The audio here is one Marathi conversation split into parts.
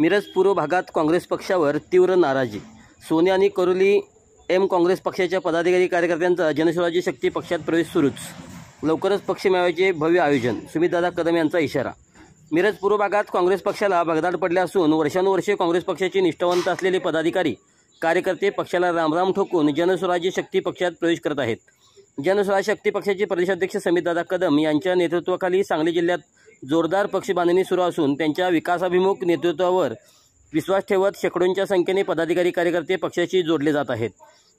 मिरज पूर्व भागात काँग्रेस पक्षावर तीव्र नाराजी। सोने आणि करोली एम काँग्रेस पक्षाच्या पदाधिकारी कार्यकर्त्यांचा जनस्वराज्य शक्ती पक्षात प्रवेश सुरूच। लवकरच पक्ष मेळाव्याचे भव्य आयोजन। सुमितदादा कदम यांचा इशारा। मिरज पूर्व भागात काँग्रेस पक्षाला भगदाड पडले असून वर्षानुवर्षे काँग्रेस पक्षाचे निष्ठावंत असलेले पदाधिकारी कार्यकर्ते पक्षाला रामराम ठोकून जनस्वराज्य शक्ती पक्षात प्रवेश करत आहेत। जनस्वराज्य शक्ती पक्षाचे प्रदेशाध्यक्ष सुमितदादा कदम यांच्या नेतृत्वाखाली सांगली जिल्ह्यात जोरदार पक्ष बांधणी सुरू असून त्यांच्या विकासाभिमुख नेतृत्वावर विश्वास ठेवत शेकडोंच्या संख्येने पदाधिकारी कार्यकर्ते पक्षाशी जोडले जात आहेत।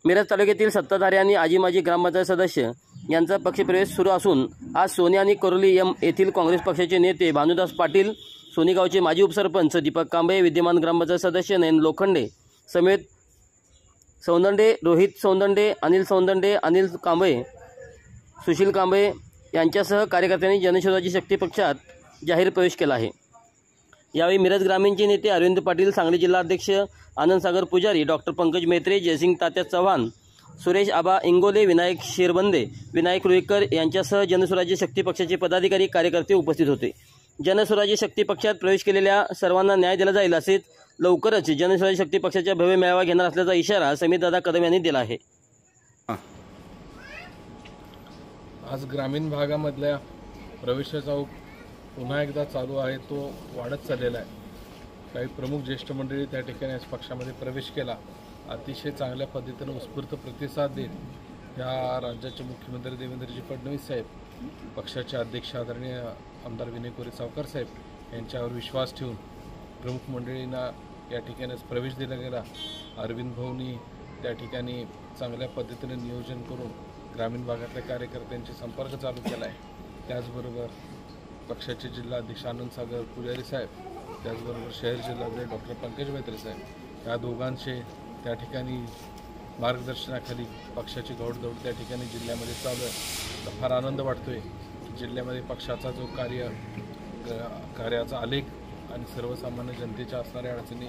मिरज तालुक्यातील सत्ताधारी आणि आजी माजी ग्रामपंचायत सदस्य यांचा पक्षप्रवेश सुरू असून आज सोने आणि करोली एम येथील काँग्रेस पक्षाचे नेते भानुदास पाटील, सोनेगावचे माजी उपसरपंच दीपक कांबळे, विद्यमान ग्रामपंचायत सदस्य नयन लोखंडे समेत सौंदंडे, रोहित सौंदंडे, अनिल सौंदंडे, अनिल कांबळे, सुशील कांबळे यांच्यासह कार्यकर्त्यांनी जनस्वराज्य शक्ती पक्षात जाहीर प्रवेश केला आहे। यावेळी मिरज ग्रामीणचे नेते अरविंद पाटील, सांगली जिल्हा अध्यक्ष आनंद सागर पुजारी, डॉक्टर पंकज मेत्रे, जयसिंग तात्या चव्हाण, सुरेश आबा इंगोले, विनायक शेरबंदे, विनायक रुईकर यांच्यासह जनस्वराज्य शक्ती पक्षाचे पदाधिकारी कार्यकर्ते उपस्थित होते। जनस्वराज्य शक्ती पक्षात प्रवेश केलेल्या सर्वांना न्याय दिला जाईल असेच लवकरच जनस्वराज्य शक्ती पक्षाच्या भव्य मेळावा घेणार असल्याचा इशारा सुमितदादा कदम यांनी दिला आहे। आज ग्रामीण भागामधल्या प्रवेशाचा ओघ पुन्हा एकदा चालू आहे, तो वाढत चाललेला आहे। काही प्रमुख ज्येष्ठ मंडळी त्या ठिकाणी आज पक्षामध्ये प्रवेश केला। अतिशय चांगल्या पद्धतीने उत्स्फूर्त प्रतिसाद देत या राज्याचे मुख्यमंत्री देवेंद्रजी फडणवीस साहेब, पक्षाचे अध्यक्ष आदरणीय आमदार विनय कोरे सावकार साहेब यांच्यावर विश्वास ठेवून प्रमुख मंडळींना या ठिकाणी प्रवेश दिला गेला। अरविंद भाऊंनी त्या ठिकाणी चांगल्या पद्धतीने नियोजन करून ग्रामीण भागातल्या कार्यकर्त्यांचे संपर्क चालू केला आहे। त्याचबरोबर पक्षाचे जिल्हा अध्यक्ष आनंद सागर पुजारी साहेब, त्याचबरोबर शहर जिल्हाध्यक्ष डॉक्टर पंकज मेत्रे साहेब या दोघांचे त्या ठिकाणी मार्गदर्शनाखाली पक्षाची घोडदौड त्या ठिकाणी जिल्ह्यामध्ये चालू आहे। तर फार आनंद वाटतोय की जिल्ह्यामध्ये पक्षाचा जो कार्याचा आलेख आणि सर्वसामान्य जनतेच्या असणाऱ्या अडचणी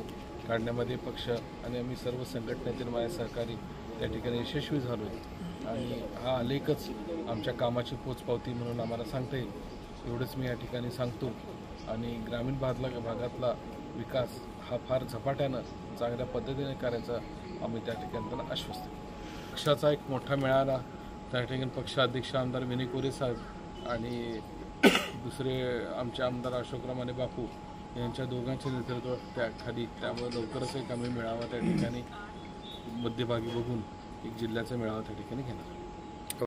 काढण्यामध्ये पक्ष आणि आम्ही सर्व संघटनेतील माझे सहकारी त्या ठिकाणी यशस्वी झालो आहे आणि हा आलेखच आमच्या कामाची पोचपावती म्हणून आम्हाला सांगता येईल। एवढंच मी या ठिकाणी सांगतो आणि ग्रामीण भागातला विकास हा फार झपाट्यानं चांगल्या पद्धतीने करायचा आम्ही त्या ठिकाणी त्यांना आश्वस्त केलं। पक्षाचा एक मोठा मेळावा त्या ठिकाणी पक्षाध्यक्ष आमदार विनय कोरे साहेब आणि दुसरे आमचे आमदार अशोकराव माने बापू यांच्या दोघांच्या नेतृत्वाखाली, त्यामुळे लवकरच एक आम्ही मेळावा त्या ठिकाणी मध्यभागी बघून एक जिल्ह्याचा मेळावा त्या ठिकाणी घेणार।